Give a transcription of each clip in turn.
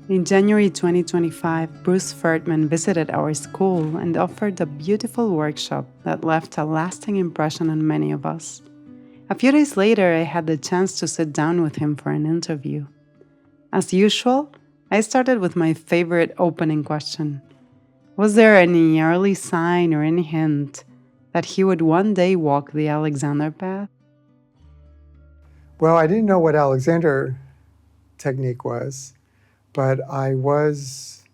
In January 2025, Bruce Ferdman visited our school and offered a beautiful workshop that left a lasting impression on many of us. A few days later, I had the chance to sit down with him for an interview. As usual, I started with my favorite opening question. Was there any early sign or any hint that he would one day walk the Alexander path? Well, I didn't know what Alexander technique was, but I was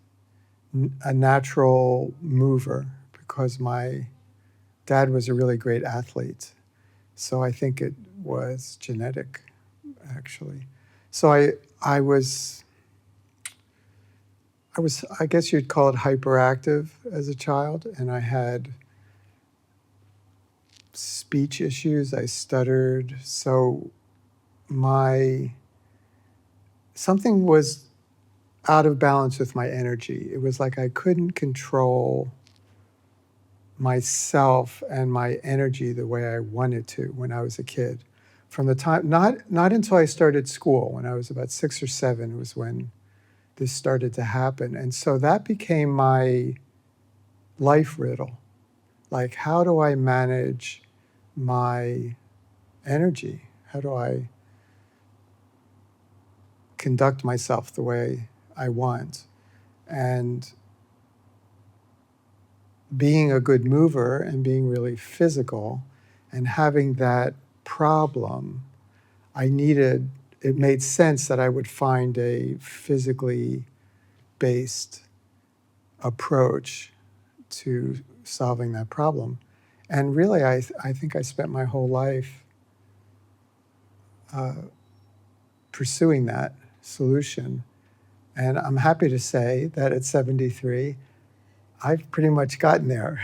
a natural mover because my dad was a really great athlete. So I think it was genetic, actually. So I was, I guess you'd call it hyperactive as a child, and I had speech issues. I stuttered. So something was out of balance with my energy. It was like I couldn't control myself and my energy the way I wanted to when I was a kid. From the time, not until I started school, when I was about 6 or 7, was when this started to happen. And so that became my life riddle. Like, how do I manage my energy? How do I conduct myself the way I want? And being a good mover and being really physical and having that problem, it made sense that I would find a physically based approach to solving that problem. And really, I think I spent my whole life pursuing that solution. And I'm happy to say that at 73, I've pretty much gotten there.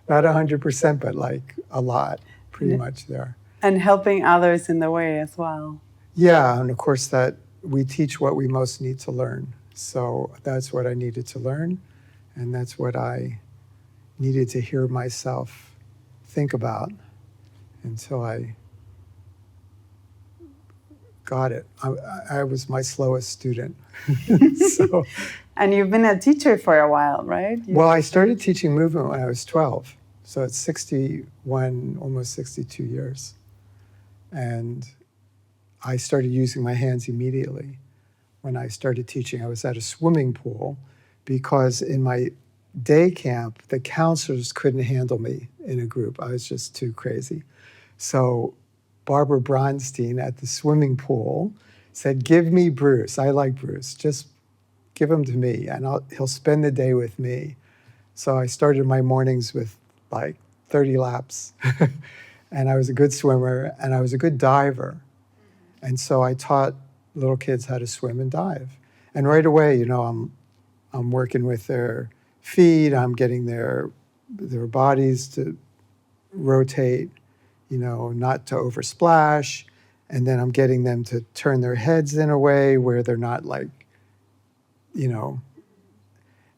Not 100%, but like a lot, pretty much there. And helping others in the way as well. Yeah, and of course that we teach what we most need to learn. So that's what I needed to learn, and that's what I needed to hear myself think about until I got it. I was my slowest student. So, And you've been a teacher for a while, right? well, I started teaching movement when I was 12. So it's 61, almost 62 years. And I started using my hands immediately when I started teaching. I was at a swimming pool because in my day camp, the counselors couldn't handle me in a group. I was just too crazy. So Barbara Bronstein at the swimming pool said, "Give me Bruce. I like Bruce. Just give him to me, and he'll spend the day with me." So I started my mornings with like 30 laps. And I was a good swimmer, and I was a good diver. And so I taught little kids how to swim and dive. And right away, I'm working with their feet. I'm getting their bodies to rotate, not to oversplash. And then I'm getting them to turn their heads in a way where they're not like,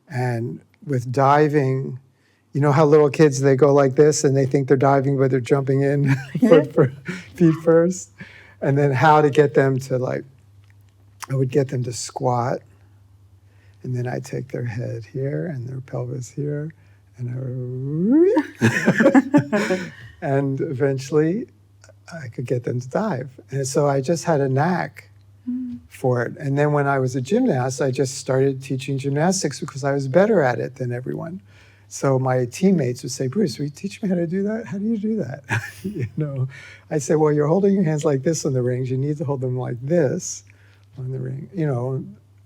and with diving, you know how little kids, they go like this and they think they're diving, but they're jumping in feet first. And then how to get them to I would get them to squat. And then I take their head here and their pelvis here. And and eventually I could get them to dive. And so I just had a knack for it. And then when I was a gymnast, I just started teaching gymnastics because I was better at it than everyone. So my teammates would say, "Bruce, will you teach me how to do that? How do you do that?" I said, "Well, you're holding your hands like this on the rings. You need to hold them like this on the ring."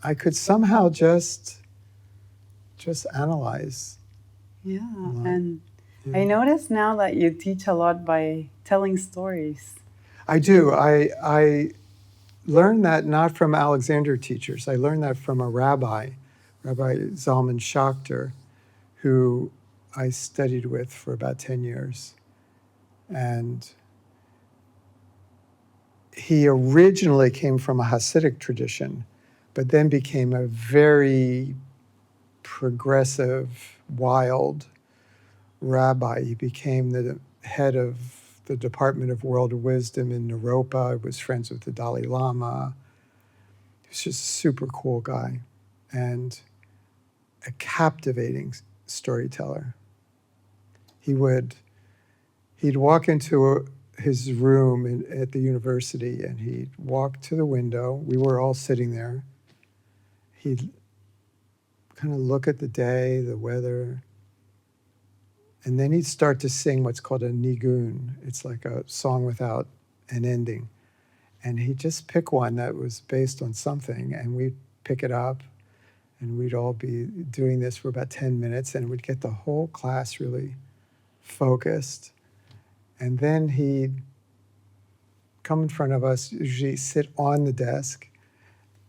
I could somehow just analyze. Yeah, and I notice now that you teach a lot by telling stories. I do. I learned that not from Alexander teachers. I learned that from a Rabbi Zalman Schachter, who I studied with for about 10 years. And he originally came from a Hasidic tradition, but then became a very progressive, wild rabbi. He became the head of the Department of World Wisdom in Naropa. He was friends with the Dalai Lama. He was just a super cool guy. and a captivating storyteller. He'd walk into his room at the university, and he'd walk to the window. We were all sitting there. He'd kind of look at the day, the weather, and then he'd start to sing what's called a nigun. It's like a song without an ending. And he'd just pick one that was based on something, and we'd pick it up, and we'd all be doing this for about 10 minutes, and we'd get the whole class really focused. And then he'd come in front of us, usually sit on the desk,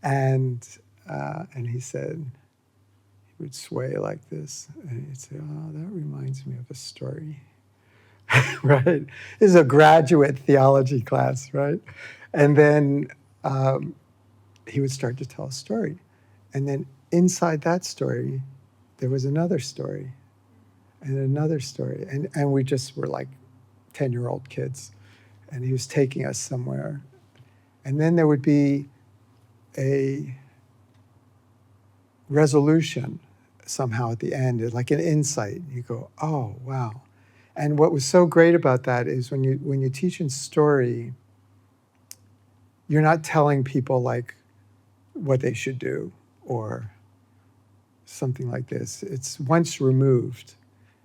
and he said, he would sway like this, and he'd say, "Oh, that reminds me of a story." Right? This is a graduate theology class, right? And then he would start to tell a story. And then inside that story, there was another story and another story. And we just were like 10-year-old kids. And he was taking us somewhere. And then there would be a resolution somehow at the end, like an insight. You go, oh, wow. And what was so great about that is when you teach in story, you're not telling people like what they should do or something like this. It's once removed.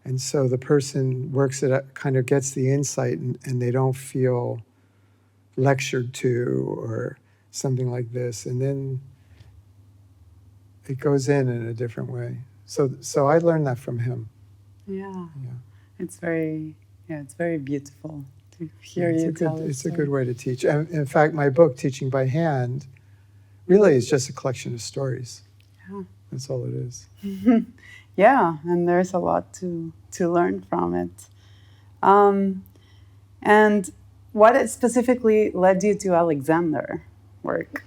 And so the person works it up, kind of gets the insight, and they don't feel lectured to or something like this. And then it goes in a different way. So I learned that from him. Yeah. Yeah. It's very beautiful to hear you tell it. It's a good way to teach. And in fact, my book, Teaching by Hand, really is just a collection of stories. Yeah. That's all it is. Yeah, and there's a lot to learn from it. And what specifically led you to Alexander work?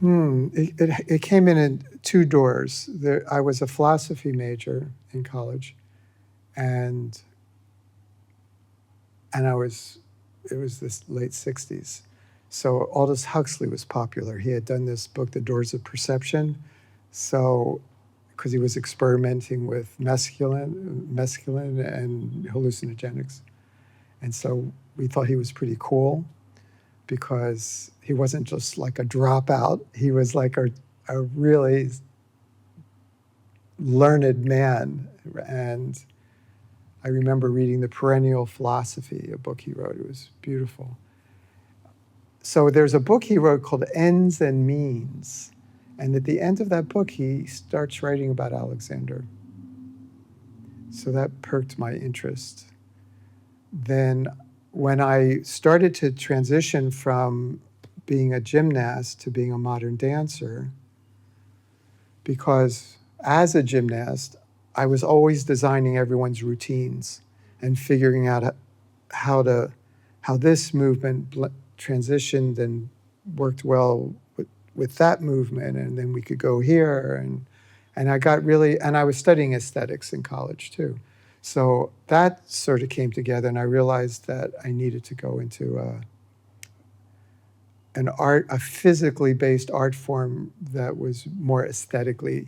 It came in two doors. I was a philosophy major in college, and it was this late 60s. So Aldous Huxley was popular. He had done this book, The Doors of Perception. So, because he was experimenting with mescaline and hallucinogenics. And so we thought he was pretty cool because he wasn't just like a dropout. He was like a really learned man. And I remember reading The Perennial Philosophy, a book he wrote. It was beautiful. So there's a book he wrote called Ends and Means. And at the end of that book, he starts writing about Alexander. So that perked my interest. Then when I started to transition from being a gymnast to being a modern dancer, because as a gymnast, I was always designing everyone's routines and figuring out how this movement transitioned and worked well with that movement, and then we could go here, and I got really, and I was studying aesthetics in college too. So that sort of came together, and I realized that I needed to go into a physically based art form that was more aesthetically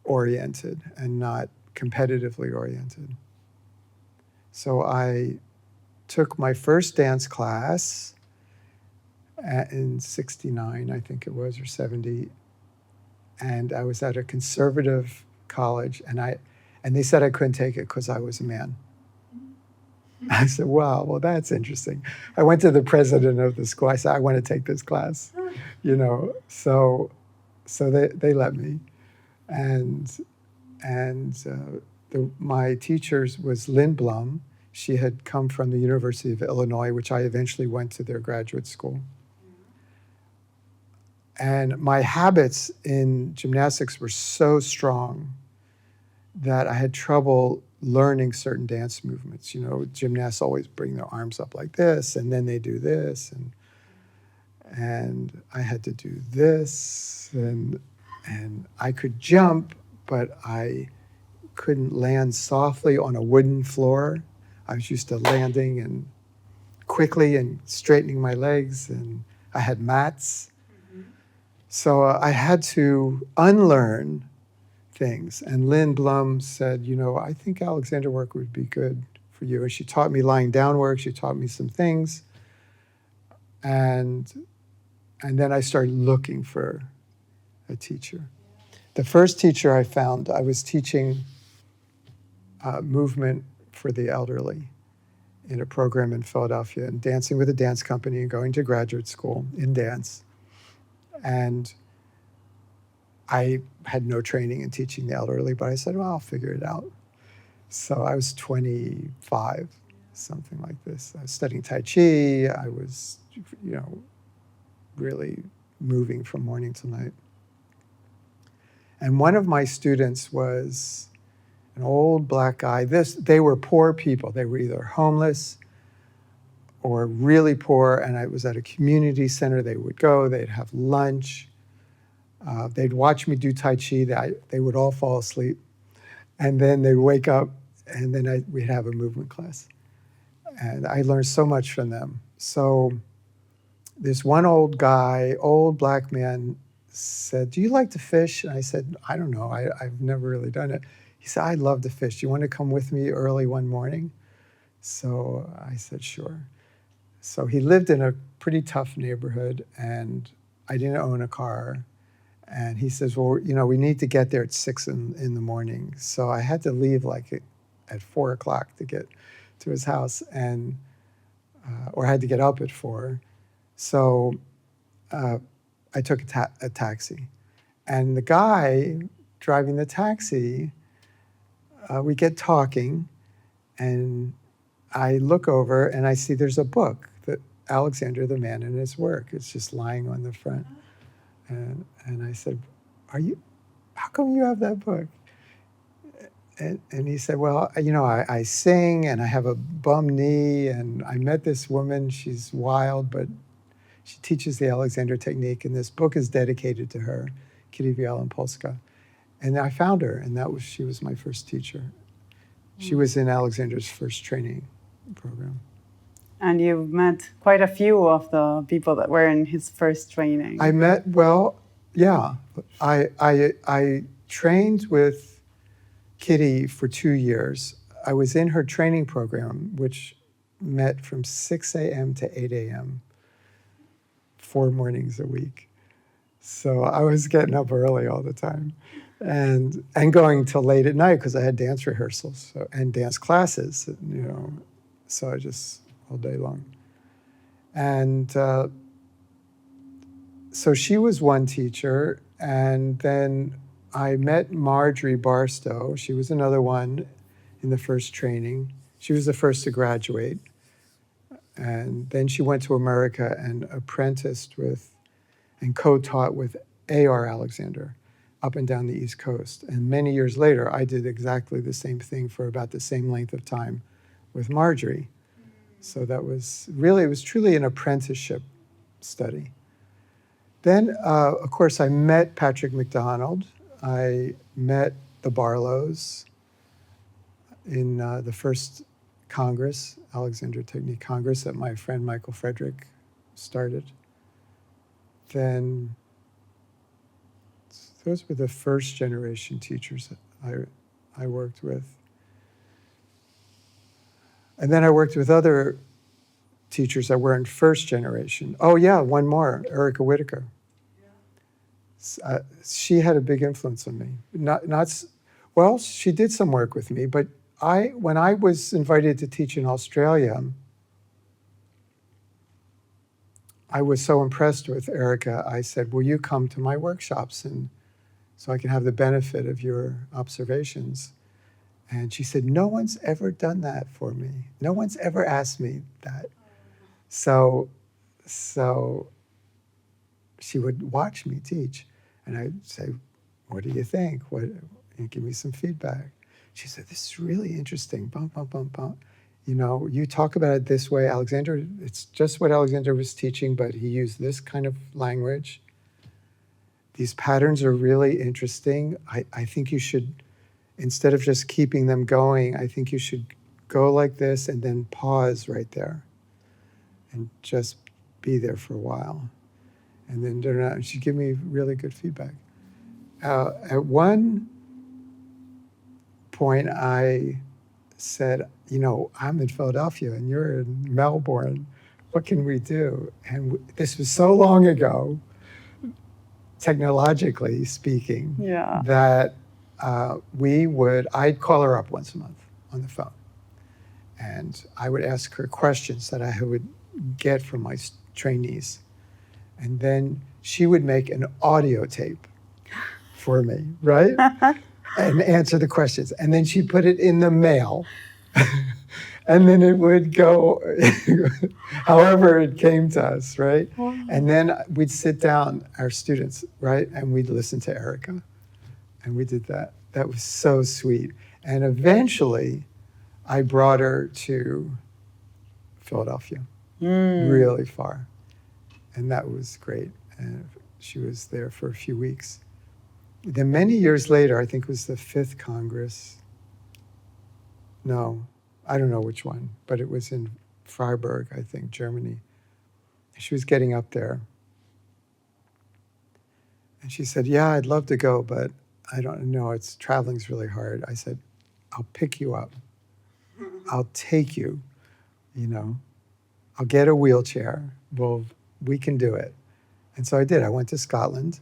oriented and not competitively oriented. So I took my first dance class in 69, I think it was, or 70. And I was at a conservative college, and they said I couldn't take it because I was a man. I said, wow, well, that's interesting. I went to the president of the school. I said, I want to take this class, So they let me. My teacher was Lynn Blum. She had come from the University of Illinois, which I eventually went to their graduate school. And my habits in gymnastics were so strong that I had trouble learning certain dance movements. Gymnasts always bring their arms up like this, and then they do this, and I had to do this, and I could jump, but I couldn't land softly on a wooden floor. I was used to landing and quickly and straightening my legs, and I had mats. So I had to unlearn things. And Lynn Blum said, I think Alexander work would be good for you. And she taught me lying down work. She taught me some things. And then I started looking for a teacher. The first teacher I found, I was teaching movement for the elderly in a program in Philadelphia and dancing with a dance company and going to graduate school in dance. And I had no training in teaching the elderly, but I said, well, I'll figure it out. So I was 25, something like this. I was studying Tai Chi. I was, really moving from morning till night. And one of my students was an old black guy. They were poor people. They were either homeless or really poor, and I was at a community center. They would go, they'd have lunch. They'd watch me do Tai Chi. They would all fall asleep. And then they'd wake up, and then we'd have a movement class. And I learned so much from them. So this one old guy, old black man, said, do you like to fish? And I said, I don't know. I've never really done it. He said, I'd love to fish. Do you want to come with me early one morning? So I said, sure. So he lived in a pretty tough neighborhood, and I didn't own a car. And he says, well, we need to get there at 6 in the morning. So I had to leave at 4 o'clock to get to his house, or I had to get up at 4. So I took a taxi. And the guy driving the taxi, we get talking, and I look over and I see there's a book, that Alexander the Man and His Work. It's just lying on the front. And I said, how come you have that book? And he said, well, I sing and I have a bum knee, and I met this woman. She's wild, but she teaches the Alexander technique, and this book is dedicated to her, Kitty Wielan-Polska. And I found her, and she was my first teacher. She was in Alexander's first training program. And you've met quite a few of the people that were in his first training. I trained with Kitty for 2 years. I was in her training program, which met from 6 a.m. to 8 a.m., 4 mornings a week. So I was getting up early all the time and going till late at night because I had dance rehearsals and dance classes, so I just all day long. And so she was one teacher, and then I met Marjorie Barstow. She was another one in the first training. She was the first to graduate. And then she went to America and apprenticed with and co-taught with A.R. Alexander up and down the East Coast. And many years later, I did exactly the same thing for about the same length of time with Marjorie. So it was truly an apprenticeship study. Then, of course, I met Patrick McDonald. I met the Barlows in the first Congress, Alexander Technique Congress, that my friend Michael Frederick started. Then those were the first generation teachers that I worked with. And then I worked with other teachers that were in first generation. Oh yeah, one more, Erica Whitaker. She had a big influence on me. She did some work with me, but when I was invited to teach in Australia, I was so impressed with Erica, I said, will you come to my workshops and so I can have the benefit of your observations? And she said, no one's ever done that for me. No one's ever asked me that. So she would watch me teach, and I'd say, what do you think? And give me some feedback. She said, this is really interesting. Bump, bump, bump, bump. You talk about it this way, Alexander, it's just what Alexander was teaching, but he used this kind of language. These patterns are really interesting. I think you should, instead of just keeping them going, I think you should go like this and then pause right there and just be there for a while. And then and she'd give me really good feedback. At one point, I said, I'm in Philadelphia and you're in Melbourne. What can we do? And this was so long ago, technologically speaking, that I'd call her up once a month on the phone. And I would ask her questions that I would get from my trainees. And then she would make an audio tape for me, right? And answer the questions. And then she'd put it in the mail. And then it would go however it came to us, right? Wow. And then we'd sit down, our students, right? And we'd listen to Erica. And we did that. That was so sweet. And eventually, I brought her to Philadelphia, really far. And that was great. And she was there for a few weeks. Then many years later, I think it was the 5th Congress. No, I don't know which one, but it was in Freiburg, I think, Germany. She was getting up there. And she said, yeah, I'd love to go, but I don't know, traveling's really hard. I said, I'll pick you up. I'll take you, I'll get a wheelchair. We can do it. And so I did. I went to Scotland,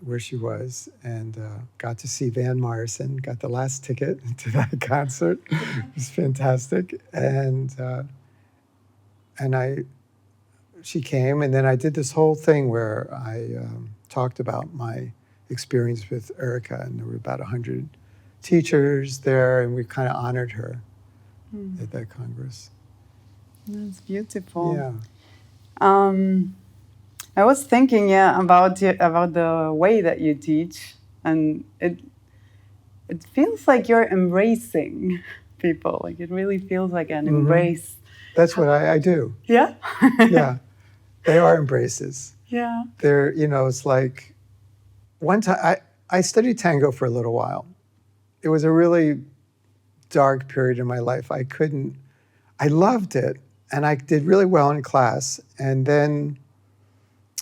where she was, and got to see Van Morrison, got the last ticket to that concert. It was fantastic. And she came, and then I did this whole thing where I talked about my experience with Erica, and there were about 100 teachers there, and we kind of honored her at that Congress. That's beautiful. Yeah. I was thinking, about the way that you teach, and it feels like you're embracing people. Like it really feels like an embrace. That's what I do. Yeah. Yeah, they are embraces. Yeah. They're, it's like one time I studied tango for a little while. It was a really dark period in my life. I loved it, and I did really well in class, and then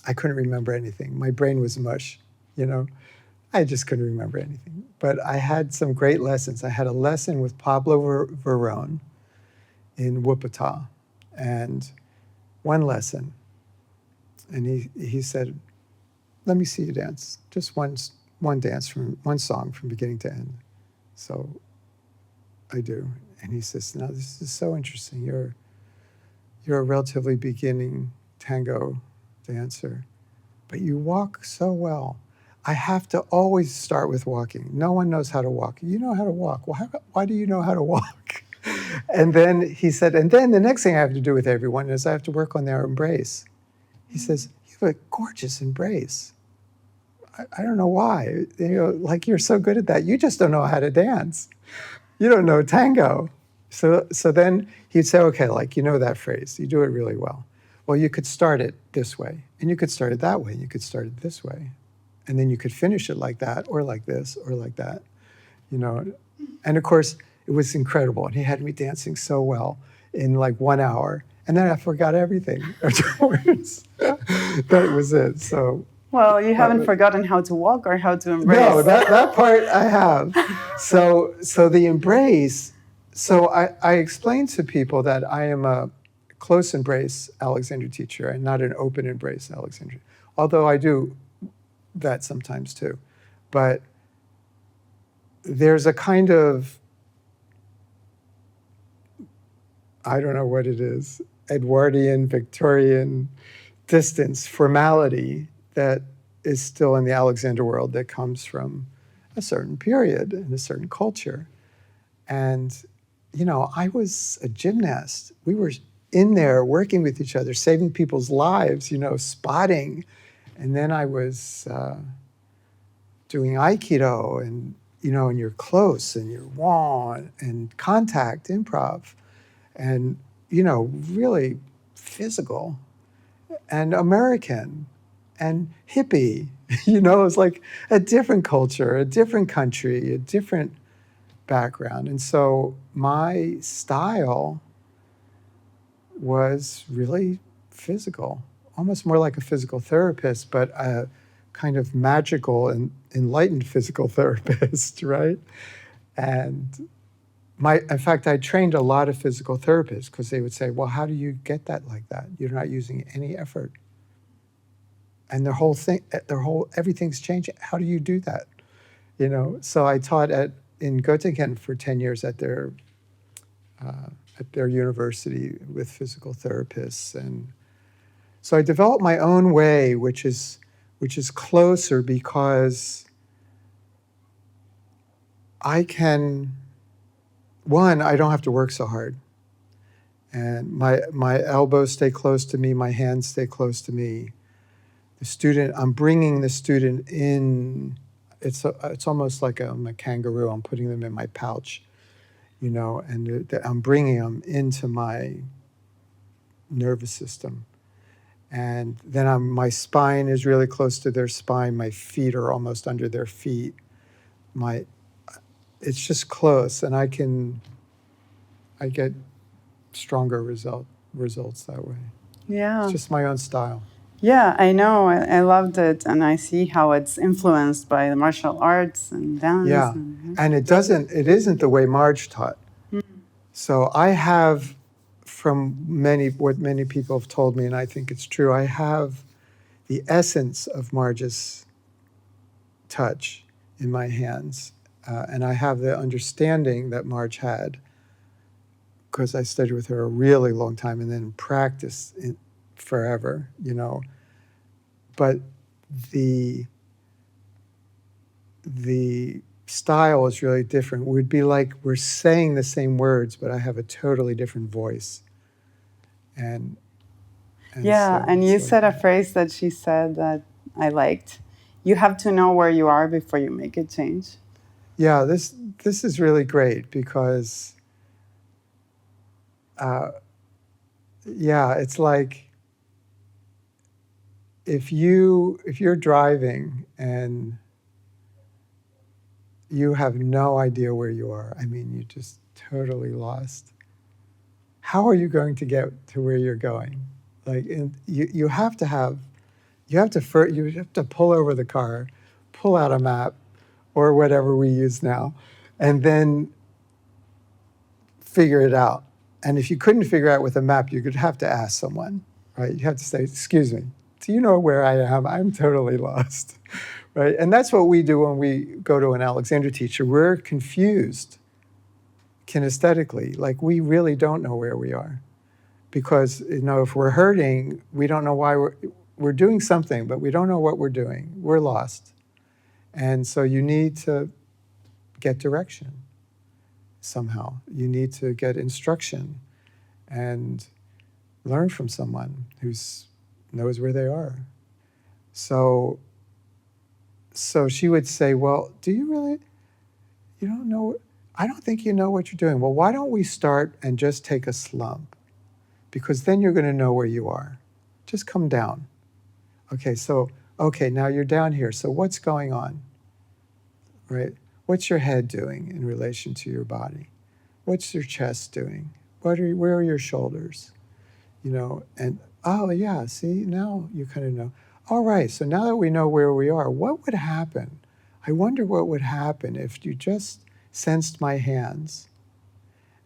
I couldn't remember anything. My brain was mush, I just couldn't remember anything. But I had some great lessons. I had a lesson with Pablo Verón in Wuppertal, and one lesson. And he said, let me see you dance. Just one dance from one song from beginning to end. So I do. And he says, now this is so interesting. You're a relatively beginning tango dancer, but you walk so well. I have to always start with walking. No one knows how to walk. You know how to walk. Well, why do you know how to walk? And then he said, and then the next thing I have to do with everyone is I have to work on their embrace. He says, you have a gorgeous embrace. I don't know why. Like you're so good at that. You just don't know how to dance. You don't know tango. So then he'd say, okay, that phrase. You do it really well. Well, you could start it this way, and you could start it that way, and you could start it this way. And then you could finish it like that, or like this, or like that, And of course, it was incredible. And he had me dancing so well in 1 hour. And then I forgot everything afterwards. That was it. So. Well, you haven't forgotten how to walk or how to embrace. No, that part I have. So the embrace, I explained to people that I am a close embrace Alexander teacher and not an open embrace Alexander. Although I do that sometimes too. But there's a kind of, I don't know what it is, Edwardian, Victorian distance, formality that is still in the Alexander world that comes from a certain period and a certain culture. And, I was a gymnast. We were in there working with each other, saving people's lives, spotting. And then I was doing Aikido and, and you're close and you're won and contact, improv. And, really physical and American and hippie, it's like a different culture, a different country, a different background. And so my style was really physical almost more like a physical therapist, but a kind of magical and enlightened physical therapist, right? And in fact, I trained a lot of physical therapists because they would say, well, how do you get that like that? You're not using any effort. And everything's changing. How do you do that? So I taught in Göttingen for 10 years at their university with physical therapists. And so I developed my own way, which is closer because I don't have to work so hard. And my elbows stay close to me, my hands stay close to me. I'm bringing the student in. It's almost like I'm a kangaroo. I'm putting them in my pouch, and I'm bringing them into my nervous system. And then my spine is really close to their spine. My feet are almost under their feet. It's just close, and I get stronger results that way. Yeah. It's just my own style. Yeah, I know. I loved it, and I see how it's influenced by the martial arts and dance. Yeah, and it isn't the way Marge taught. So I have, from what many people have told me, and I think it's true, I have the essence of Marge's touch in my hands, and I have the understanding that Marge had, because I studied with her a really long time and then practiced forever, But the style is really different. It would be like we're saying the same words, but I have a totally different voice. And you said a phrase that she said that I liked. You have to know where you are before you make a change. Yeah, this is really great because, it's like, if you're driving and you have no idea where you are, you're just totally lost, how are you going to get to where you're going? You have to pull over the car, pull out a map or whatever we use now, and then figure it out. And if you couldn't figure out with a map, you could have to ask someone, right? You have to say, excuse me, do you know where I am? I'm totally lost, right? And that's what we do when we go to an Alexander teacher. We're confused kinesthetically, like we really don't know where we are. Because, if we're hurting, we don't know why we're doing something, but we don't know what we're doing. We're lost. And so you need to get direction somehow. You need to get instruction and learn from someone who knows where they are. So she would say, well, do you really, you don't know, I don't think you know what you're doing. Well, why don't we start and just take a slump? Because then you're going to know where you are. Just come down. Okay, now you're down here. So what's going on? Right? What's your head doing in relation to your body? What's your chest doing? Where are your shoulders? And oh yeah, see, now you kind of know. All right, so now that we know where we are, what would happen? I wonder what would happen if you just sensed my hands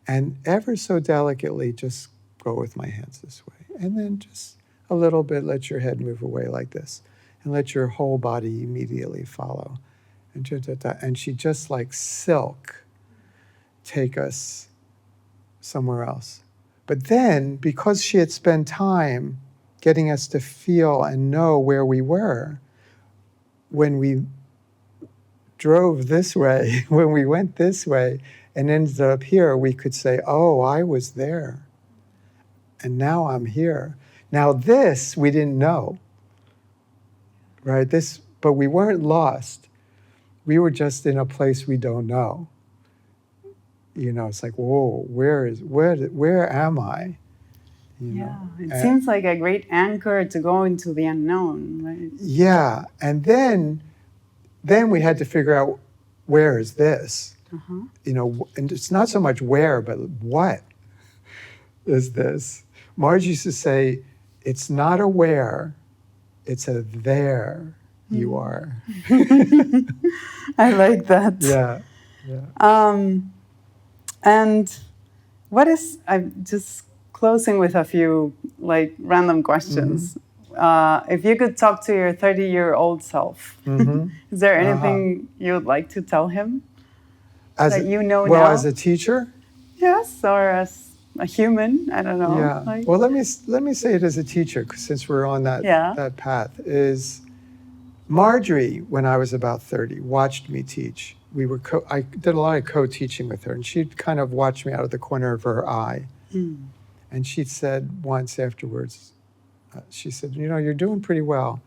and ever so delicately just go with my hands this way. And then just a little bit, let your head move away like this. And let your whole body immediately follow. And she just like silk take us somewhere else. But then, because she had spent time getting us to feel and know where we were, when we drove this way, when we went this way and ended up here, we could say, oh, I was there. And now I'm here. Now this we didn't know, right? But we weren't lost. We were just in a place we don't know. It's like, whoa, where am I? It seems like a great anchor to go into the unknown, right? Yeah, and then we had to figure out, where is this? Uh-huh. And it's not so much where, but what is this? Marge used to say, it's not a where, it's a there you are. I like that. Yeah, yeah. And what is, I'm just closing with a few like random questions. If you could talk to your 30-year-old self, is there anything you would like to tell him As that you know well, now? as a teacher? Yes, or as a human, I don't know. Yeah. Like, Well, let me say it as a teacher, 'cause since we're on that Yeah. that path. Is Marjorie, when I was about 30, watched me teach. I did a lot of co-teaching with her, and she'd kind of watch me out of the corner of her eye. And she said once afterwards, she said, you know, you're doing pretty well,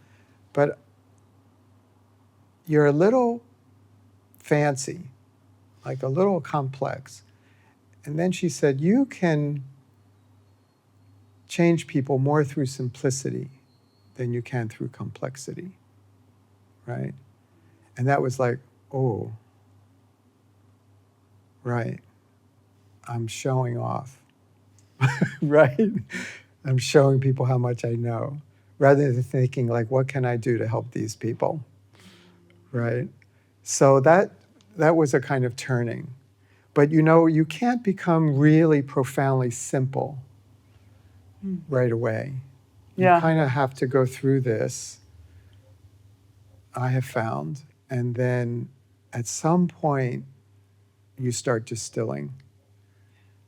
but you're a little fancy, like a little complex. And then she said, you can change people more through simplicity than you can through complexity, right? And that was like, oh, right. I'm showing off, right? I'm showing people how much I know, rather than thinking like, what can I do to help these people, right? So that was a kind of turning. But you know, you can't become really profoundly simple right away. Yeah. You kind of have to go through this, I have found, and then at some point you start distilling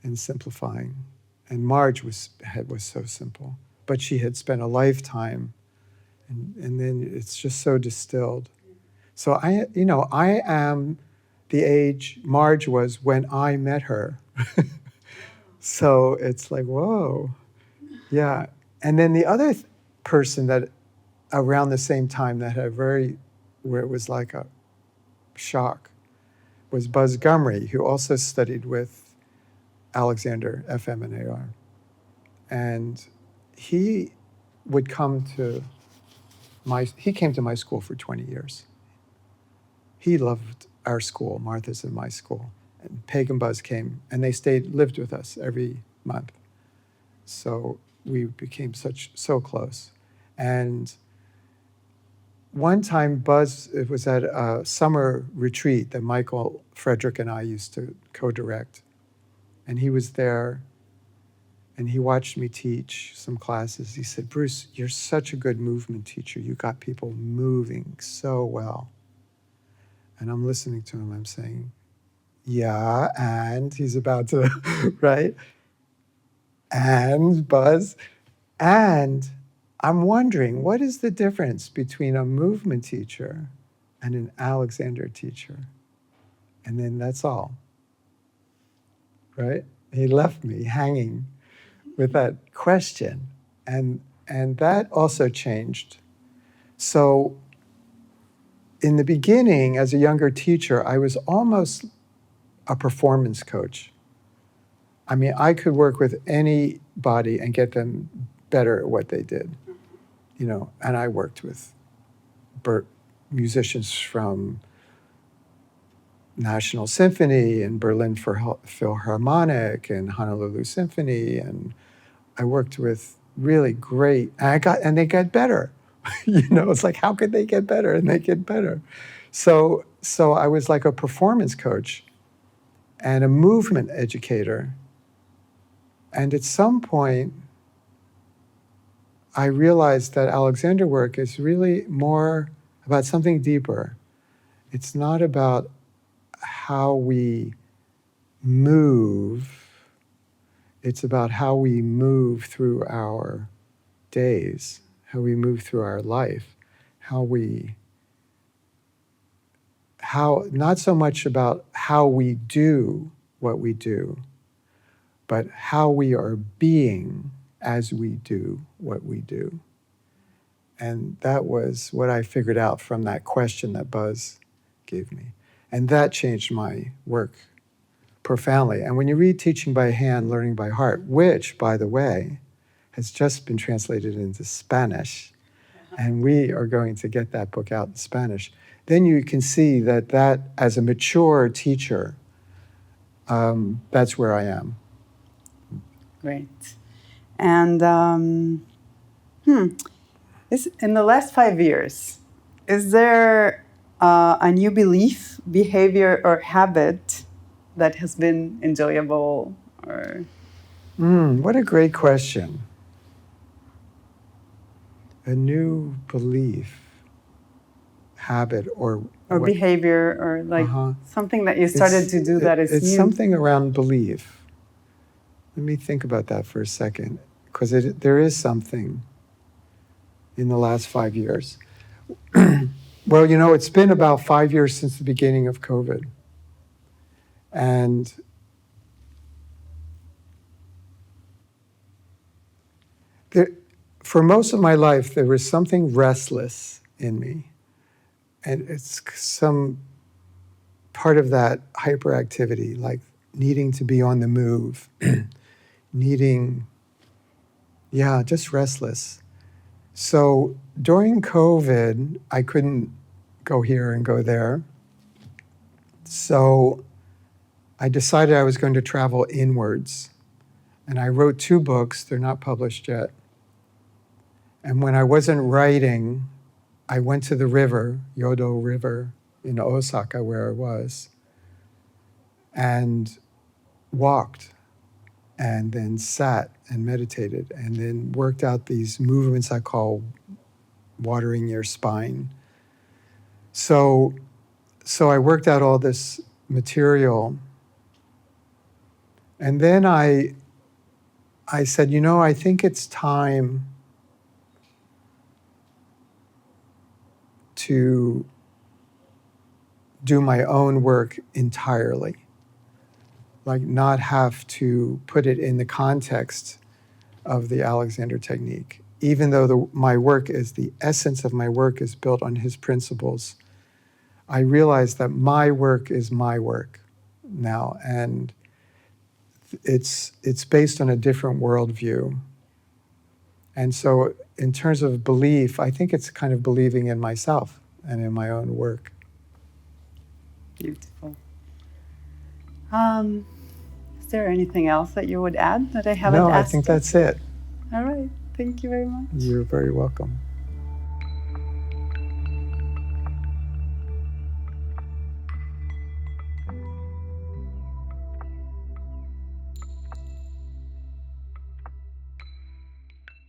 and simplifying. And Marge was so simple, but she had spent a lifetime, and then it's just so distilled. So I am the age Marge was when I met her. So it's like, whoa, yeah. And then the other person that around the same time that had where it was like a shock was Buzz Gumry, who also studied with Alexander, FM and AR. And he would come to he came to my school for 20 years. He loved our school, Martha's and my school. And Peg and Buzz came, and they lived with us every month. So we became so close. And one time, Buzz, it was at a summer retreat that Michael Frederick and I used to co-direct. And he was there, and he watched me teach some classes. He said, Bruce, you're such a good movement teacher. You got people moving so well. And I'm listening to him, I'm saying, yeah, and he's about to, right? And Buzz, and I'm wondering, what is the difference between a movement teacher and an Alexander teacher? And then that's all, right? He left me hanging with that question. And that also changed. So in the beginning, as a younger teacher, I was almost a performance coach. I mean, I could work with anybody and get them better at what they did, you know. And I worked with musicians from National Symphony and Berlin Philharmonic and Honolulu Symphony, and I worked with really great. And they got better. You know, it's like, how could they get better? And they get better. So I was like a performance coach and a movement educator. And at some point, I realized that Alexander work is really more about something deeper. It's not about how we move. It's about how we move through our days, how we move through our life, not so much about how we do what we do, but how we are being as we do what we do. And that was what I figured out from that question that Buzz gave me. And that changed my work profoundly. And when you read Teaching by Hand, Learning by Heart, which, by the way, has just been translated into Spanish, and we are going to get that book out in Spanish, then you can see that as a mature teacher, that's where I am. Great. And In the last 5 years, is there a new belief, behavior, or habit that has been enjoyable? Or What a great question. A new belief, habit, or what? behavior, or like something that you started to do that is It's new? something around belief. Let me think about that for a second, because there is something in the last 5 years. Well, it's been about 5 years since the beginning of COVID. And for most of my life, there was something restless in me. And it's some part of that hyperactivity, like needing to be on the move, just restless. So during COVID, I couldn't go here and go there. So I decided I was going to travel inwards. And I wrote 2 books. They're not published yet. And when I wasn't writing, I went to the river, Yodo River, in Osaka, where I was, and walked, and then sat and meditated, and then worked out these movements I call watering your spine. So I worked out all this material, and then I said, I think it's time to do my own work entirely, like not have to put it in the context of the Alexander technique. Even though the essence of my work is built on his principles, I realized that my work is my work now, and it's based on a different worldview. And so in terms of belief, I think it's kind of believing in myself and in my own work. Beautiful. Is there anything else that you would add that I haven't asked? No, I think that's it. All right. Thank you very much. You're very welcome.